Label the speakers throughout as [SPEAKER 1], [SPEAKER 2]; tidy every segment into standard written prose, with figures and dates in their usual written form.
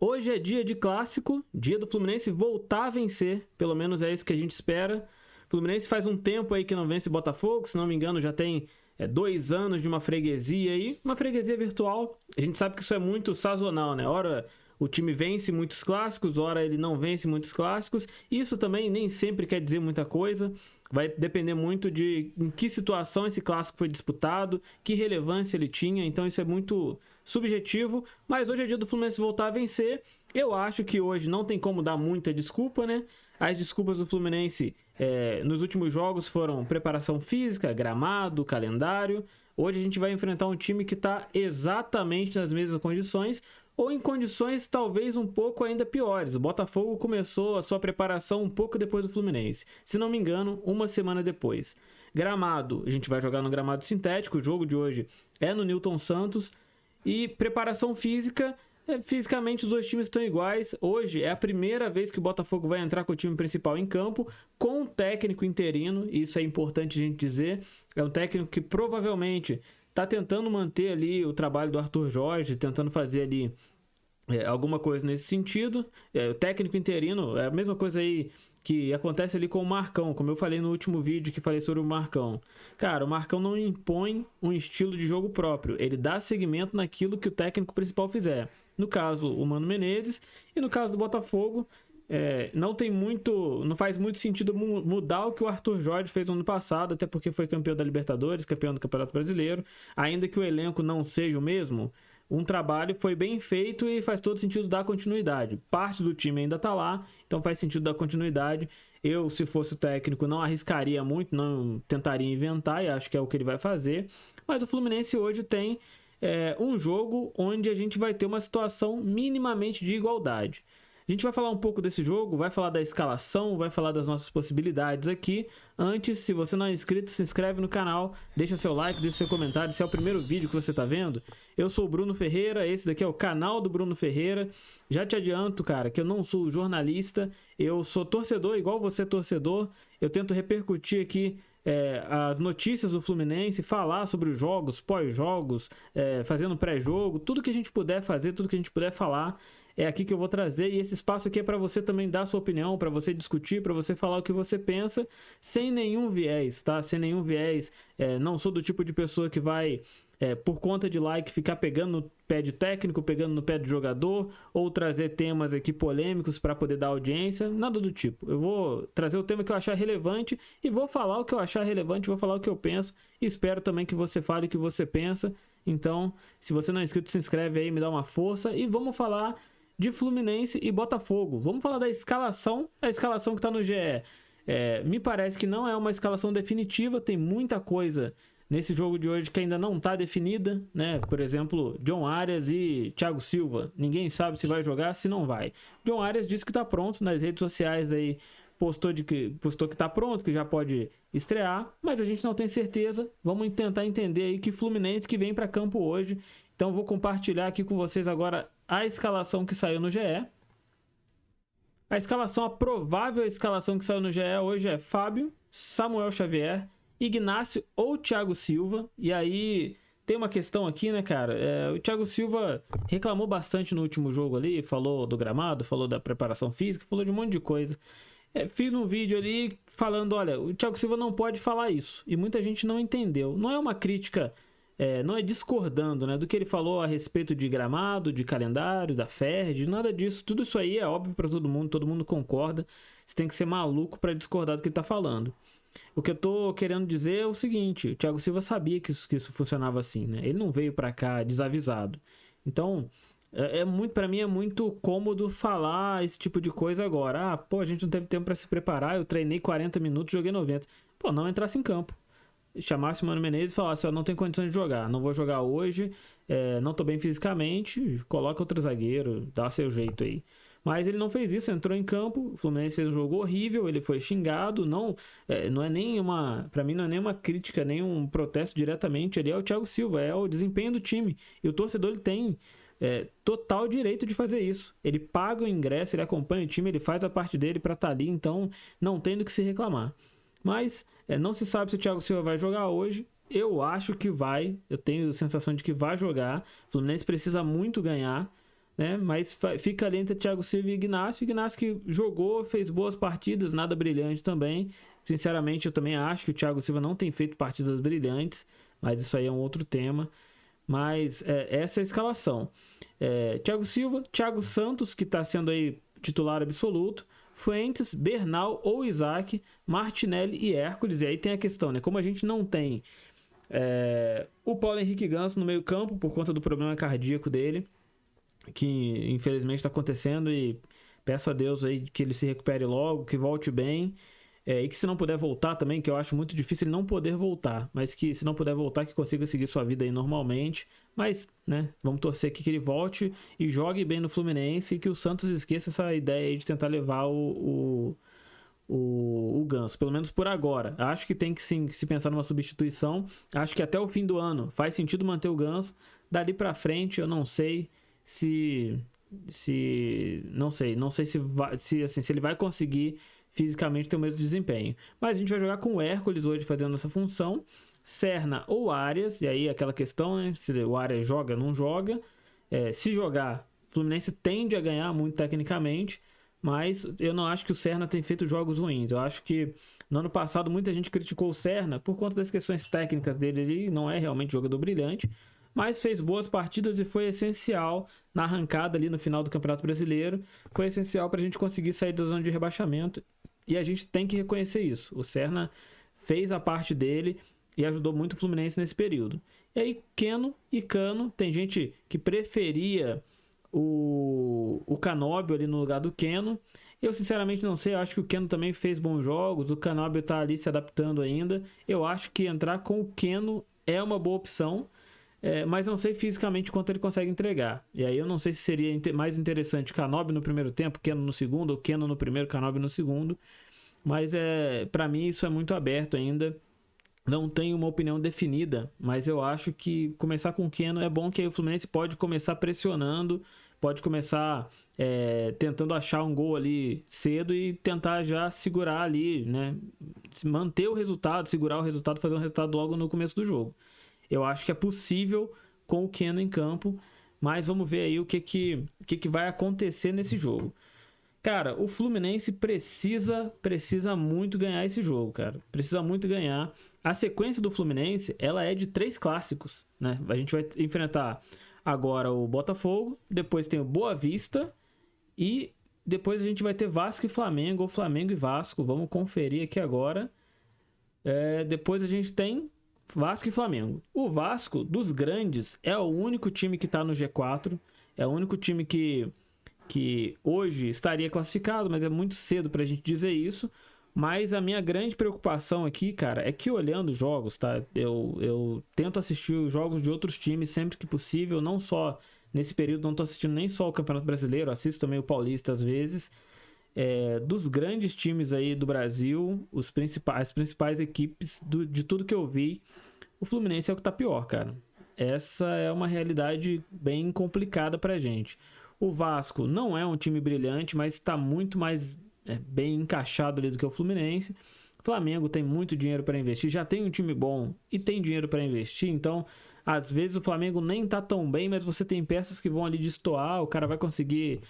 [SPEAKER 1] Hoje é dia de clássico, dia do Fluminense voltar a vencer, pelo menos é isso que a gente espera. O Fluminense faz um tempo aí que não vence o Botafogo, se não me engano já tem 2 anos de uma freguesia aí, uma freguesia virtual. A gente sabe que isso é muito sazonal, né? Ora o time vence muitos clássicos, ora ele não vence muitos clássicos. Isso também nem sempre quer dizer muita coisa. Vai depender muito de em que situação esse clássico foi disputado, que relevância ele tinha, então isso é muito subjetivo, mas hoje é dia do Fluminense voltar a vencer. Eu acho que hoje não tem como dar muita desculpa, né? As desculpas do Fluminense nos últimos jogos foram preparação física, gramado, calendário. Hoje a gente vai enfrentar um time que está exatamente nas mesmas condições, ou em condições talvez um pouco ainda piores. O Botafogo começou a sua preparação um pouco depois do Fluminense. Se não me engano, uma semana depois. Gramado, a gente vai jogar no gramado sintético, o jogo de hoje é no Newton Santos. E preparação física, fisicamente os dois times estão iguais. Hoje é a primeira vez que o Botafogo vai entrar com o time principal em campo, com um técnico interino, isso é importante a gente dizer. É um técnico que provavelmente está tentando manter ali o trabalho do Arthur Jorge, tentando fazer ali alguma coisa nesse sentido. O técnico interino é a mesma coisa aí que acontece ali com o Marcão, como eu falei no último vídeo que falei sobre o Marcão. Cara, o Marcão não impõe um estilo de jogo próprio, ele dá seguimento naquilo que o técnico principal fizer. No caso, o Mano Menezes, e no caso do Botafogo, não faz muito sentido mudar o que o Arthur Jorge fez no ano passado, até porque foi campeão da Libertadores, campeão do Campeonato Brasileiro, ainda que o elenco não seja o mesmo. Um trabalho foi bem feito e faz todo sentido dar continuidade. Parte do time ainda está lá, então faz sentido dar continuidade. Eu, se fosse o técnico, não arriscaria muito, não tentaria inventar, e acho que é o que ele vai fazer. Mas o Fluminense hoje tem um jogo onde a gente vai ter uma situação minimamente de igualdade. A gente vai falar um pouco desse jogo, vai falar da escalação, vai falar das nossas possibilidades aqui. Antes, se você não é inscrito, se inscreve no canal, deixa seu like, deixa seu comentário. Se é o primeiro vídeo que você está vendo, eu sou o Bruno Ferreira, esse daqui é o canal do Bruno Ferreira. Já te adianto, cara, que eu não sou jornalista, eu sou torcedor, igual você torcedor. Eu tento repercutir aqui as notícias do Fluminense, falar sobre os jogos, pós-jogos, fazendo pré-jogo, tudo que a gente puder fazer, tudo que a gente puder falar. É aqui que eu vou trazer, e esse espaço aqui é para você também dar sua opinião, para você discutir, para você falar o que você pensa, sem nenhum viés, tá? Sem nenhum viés. Não sou do tipo de pessoa que vai, por conta de like, ficar pegando no pé de técnico, pegando no pé de jogador, ou trazer temas aqui polêmicos para poder dar audiência, nada do tipo. Eu vou trazer o tema que eu achar relevante e vou falar o que eu achar relevante, vou falar o que eu penso, e espero também que você fale o que você pensa. Então, se você não é inscrito, se inscreve aí, me dá uma força, e vamos falar de Fluminense e Botafogo. Vamos falar da escalação, a escalação que está no GE. Me parece que não é uma escalação definitiva, tem muita coisa nesse jogo de hoje que ainda não está definida, né? Por exemplo, John Arias e Thiago Silva. Ninguém sabe se vai jogar, se não vai. John Arias disse que está pronto, nas redes sociais daí postou que está pronto, que já pode estrear, mas a gente não tem certeza. Vamos tentar entender aí que Fluminense que vem para campo hoje. Então vou compartilhar aqui com vocês agora a escalação que saiu no GE. A provável escalação que saiu no GE hoje é Fábio, Samuel Xavier, Ignacio ou Thiago Silva. E aí tem uma questão aqui, né, cara? O Thiago Silva reclamou bastante no último jogo ali, falou do gramado, falou da preparação física, falou de um monte de coisa. Fiz um vídeo ali falando, olha, o Thiago Silva não pode falar isso. E muita gente não entendeu. Não é uma crítica, não é discordando, né, do que ele falou a respeito de gramado, de calendário, da FERJ, nada disso. Tudo isso aí é óbvio para todo mundo concorda. Você tem que ser maluco para discordar do que ele tá falando. O que eu tô querendo dizer é o seguinte, o Thiago Silva sabia que isso funcionava assim, né? Ele não veio para cá desavisado. Então, para mim é muito cômodo falar esse tipo de coisa agora. A gente não teve tempo para se preparar, eu treinei 40 minutos, joguei 90. Não entrasse em campo. Chamasse o Mano Menezes e falasse, não tem condições de jogar, não vou jogar hoje, não tô bem fisicamente, coloca outro zagueiro, dá seu jeito aí. Mas ele não fez isso, entrou em campo, o Fluminense fez um jogo horrível, ele foi xingado, não é nenhuma, para mim não é nenhuma crítica, nenhum protesto diretamente, ele é o Thiago Silva, é o desempenho do time, e o torcedor ele tem total direito de fazer isso, ele paga o ingresso, ele acompanha o time, ele faz a parte dele para estar ali, então não tem do que se reclamar. Mas não se sabe se o Thiago Silva vai jogar hoje. Eu acho que vai. Eu tenho a sensação de que vai jogar. O Fluminense precisa muito ganhar. né? Mas fica ali entre Thiago Silva e Ignacio. Ignacio que jogou, fez boas partidas, nada brilhante também. Sinceramente, eu também acho que o Thiago Silva não tem feito partidas brilhantes, mas isso aí é um outro tema. Mas essa é a escalação. Thiago Silva, Thiago Santos, que está sendo aí titular absoluto, Fuentes, Bernal ou Isaac, Martinelli e Hércules. E aí tem a questão, né? Como a gente não tem o Paulo Henrique Ganso no meio campo, por conta do problema cardíaco dele, que infelizmente está acontecendo, e peço a Deus aí que ele se recupere logo, que volte bem, e que se não puder voltar também, que eu acho muito difícil ele não poder voltar, mas que se não puder voltar, que consiga seguir sua vida aí normalmente. Mas, né, vamos torcer aqui que ele volte e jogue bem no Fluminense, e que o Santos esqueça essa ideia aí de tentar levar o Ganso, pelo menos por agora. Acho que tem que sim se pensar numa substituição. Acho que até o fim do ano faz sentido manter o Ganso. Dali pra frente eu não sei não sei se ele vai conseguir fisicamente ter o mesmo desempenho. Mas a gente vai jogar com o Hércules hoje fazendo essa função, Serna ou Arias, e aí aquela questão, né? Se o Arias joga, não joga. Se jogar, o Fluminense tende a ganhar muito tecnicamente, mas eu não acho que o Serna tem feito jogos ruins. Eu acho que no ano passado muita gente criticou o Serna por conta das questões técnicas dele. Ele não é realmente jogador brilhante, mas fez boas partidas e foi essencial na arrancada ali no final do Campeonato Brasileiro. Foi essencial para a gente conseguir sair da zona de rebaixamento, e a gente tem que reconhecer isso. O Serna fez a parte dele e ajudou muito o Fluminense nesse período. E aí, Keno e Cano, tem gente que preferia o Canóbio ali no lugar do Keno. Eu sinceramente não sei, eu acho que o Keno também fez bons jogos, o Canóbio tá ali se adaptando ainda. Eu acho que entrar com o Keno é uma boa opção, mas não sei fisicamente quanto ele consegue entregar. E aí eu não sei se seria mais interessante Canóbio no primeiro tempo, Keno no segundo, ou Keno no primeiro, Canóbio no segundo. Mas para mim isso é muito aberto ainda. Não tenho uma opinião definida, mas eu acho que começar com o Keno é bom, que aí o Fluminense pode começar pressionando, pode começar tentando achar um gol ali cedo e tentar já segurar ali, né? Manter o resultado, segurar o resultado, fazer um resultado logo no começo do jogo. Eu acho que é possível com o Keno em campo, mas vamos ver aí o que vai acontecer nesse jogo. Cara, o Fluminense precisa muito ganhar esse jogo, cara. Precisa muito ganhar. A sequência do Fluminense, ela é de 3 clássicos, né? A gente vai enfrentar agora o Botafogo, depois tem o Boa Vista e depois a gente vai ter Vasco e Flamengo, ou Flamengo e Vasco. Vamos conferir aqui agora. Depois a gente tem Vasco e Flamengo. O Vasco, dos grandes, é o único time que tá no G4. É o único time que hoje estaria classificado, mas é muito cedo pra gente dizer isso. Mas a minha grande preocupação aqui, cara, é que olhando jogos, tá? Eu tento assistir os jogos de outros times sempre que possível, não só nesse período, não tô assistindo nem só o Campeonato Brasileiro, assisto também o Paulista às vezes. Dos grandes times aí do Brasil, as principais equipes, de tudo que eu vi, o Fluminense é o que tá pior, cara. Essa é uma realidade bem complicada pra gente. O Vasco não é um time brilhante, mas está muito mais bem encaixado ali do que o Fluminense. O Flamengo tem muito dinheiro para investir, já tem um time bom e tem dinheiro para investir, então às vezes o Flamengo nem tá tão bem, mas você tem peças que vão ali destoar, o cara vai conseguir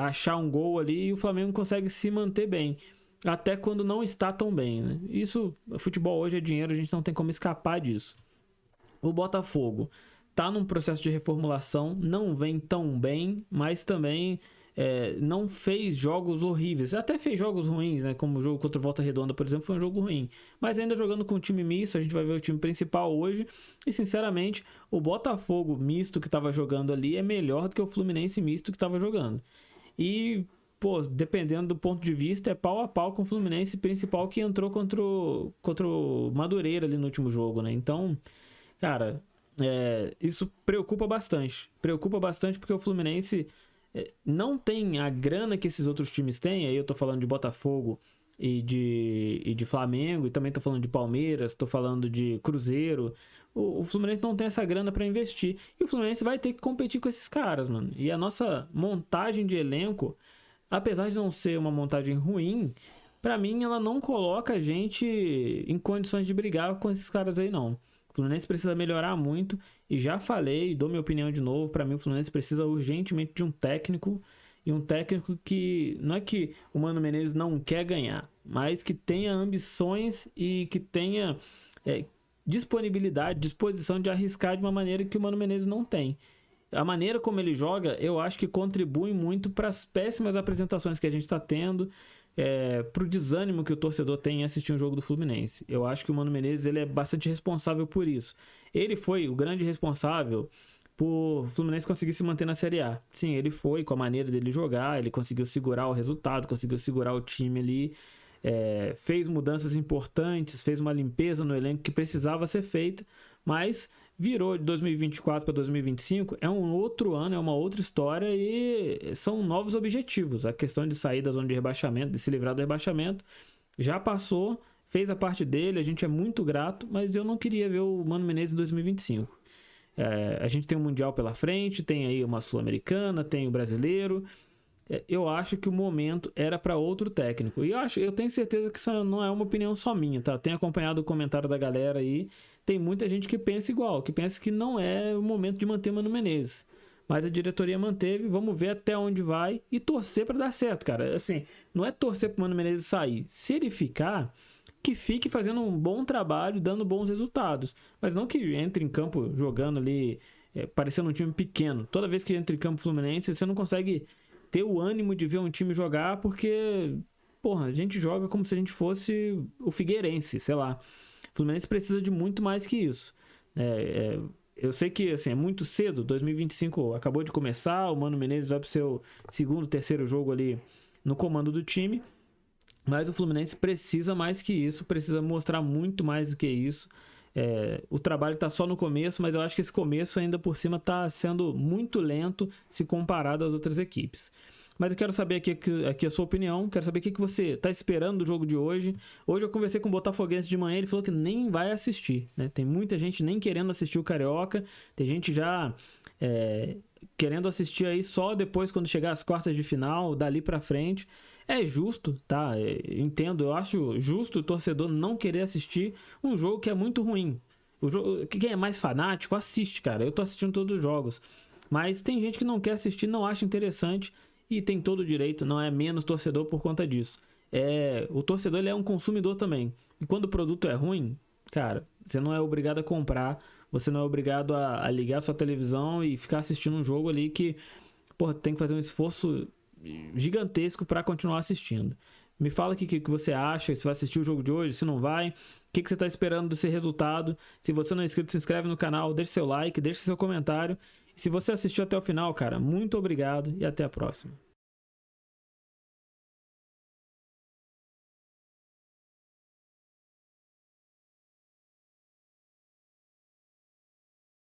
[SPEAKER 1] achar um gol ali e o Flamengo consegue se manter bem, até quando não está tão bem, né? Isso, futebol hoje é dinheiro, a gente não tem como escapar disso. O Botafogo tá num processo de reformulação, não vem tão bem, mas também não fez jogos horríveis. Até fez jogos ruins, né? Como o jogo contra o Volta Redonda, por exemplo, foi um jogo ruim. Mas ainda jogando com o time misto, a gente vai ver o time principal hoje. E, sinceramente, o Botafogo misto que estava jogando ali é melhor do que o Fluminense misto que estava jogando. E, pô, dependendo do ponto de vista, é pau a pau com o Fluminense principal, que entrou contra o Madureira ali no último jogo, né? Então, cara, isso preocupa bastante. Preocupa bastante porque o Fluminense não tem a grana que esses outros times têm. Aí eu tô falando de Botafogo e de Flamengo, e também tô falando de Palmeiras, tô falando de Cruzeiro. O Fluminense não tem essa grana para investir, e o Fluminense vai ter que competir com esses caras, mano. E a nossa montagem de elenco, apesar de não ser uma montagem ruim, pra mim ela não coloca a gente em condições de brigar com esses caras aí, não. O Fluminense precisa melhorar muito e já falei, dou minha opinião de novo, para mim o Fluminense precisa urgentemente de um técnico, e um técnico que não é que o Mano Menezes não quer ganhar, mas que tenha ambições e que tenha disponibilidade, disposição de arriscar de uma maneira que o Mano Menezes não tem. A maneira como ele joga, eu acho que contribui muito para as péssimas apresentações que a gente está tendo, para o desânimo que o torcedor tem em assistir um jogo do Fluminense. Eu acho que o Mano Menezes ele é bastante responsável por isso. Ele foi o grande responsável por o Fluminense conseguir se manter na Série A. Sim, ele foi, com a maneira dele jogar, ele conseguiu segurar o resultado, conseguiu segurar o time ali, fez mudanças importantes, fez uma limpeza no elenco que precisava ser feita, mas virou de 2024 para 2025, é um outro ano, é uma outra história e são novos objetivos. A questão de sair da zona de rebaixamento, de se livrar do rebaixamento, já passou, fez a parte dele, a gente é muito grato, mas eu não queria ver o Mano Menezes em 2025. A gente tem um Mundial pela frente, tem aí uma Sul-Americana, tem o Brasileiro. Eu acho que o momento era para outro técnico. E eu tenho certeza que isso não é uma opinião só minha, tá? Eu tenho acompanhado o comentário da galera aí. Tem muita gente que pensa igual, que pensa que não é o momento de manter Mano Menezes. Mas a diretoria manteve, vamos ver até onde vai e torcer para dar certo, cara. Assim, não é torcer pro Mano Menezes sair. Se ele ficar, que fique fazendo um bom trabalho, dando bons resultados. Mas não que entre em campo jogando ali, parecendo um time pequeno. Toda vez que entra em campo Fluminense, você não consegue ter o ânimo de ver um time jogar, porque, porra, a gente joga como se a gente fosse o Figueirense, sei lá. O Fluminense precisa de muito mais que isso. Eu sei que assim, é muito cedo, 2025 acabou de começar, o Mano Menezes vai pro seu segundo, terceiro jogo ali no comando do time, mas o Fluminense precisa mais que isso, precisa mostrar muito mais do que isso. O trabalho está só no começo, mas eu acho que esse começo ainda por cima está sendo muito lento se comparado às outras equipes. Mas eu quero saber aqui a sua opinião, quero saber o que você está esperando do jogo de hoje. Hoje eu conversei com o Botafoguense de manhã, ele falou que nem vai assistir, né? Tem muita gente nem querendo assistir o Carioca, tem gente já querendo assistir aí só depois quando chegar às quartas de final, dali para frente. É justo, tá? Entendo, eu acho justo o torcedor não querer assistir um jogo que é muito ruim. Quem é mais fanático, assiste, cara. Eu tô assistindo todos os jogos. Mas tem gente que não quer assistir, não acha interessante e tem todo o direito, não é menos torcedor por conta disso. O torcedor ele é um consumidor também. E quando o produto é ruim, cara, você não é obrigado a comprar, você não é obrigado a ligar sua televisão e ficar assistindo um jogo ali que, porra, tem que fazer um esforço gigantesco para continuar assistindo. Me fala aqui o que você acha, se vai assistir o jogo de hoje, se não vai, o que você está esperando desse resultado. Se você não é inscrito, se inscreve no canal, deixa seu like, deixa seu comentário. E se você assistiu até o final, cara, muito obrigado e até a próxima.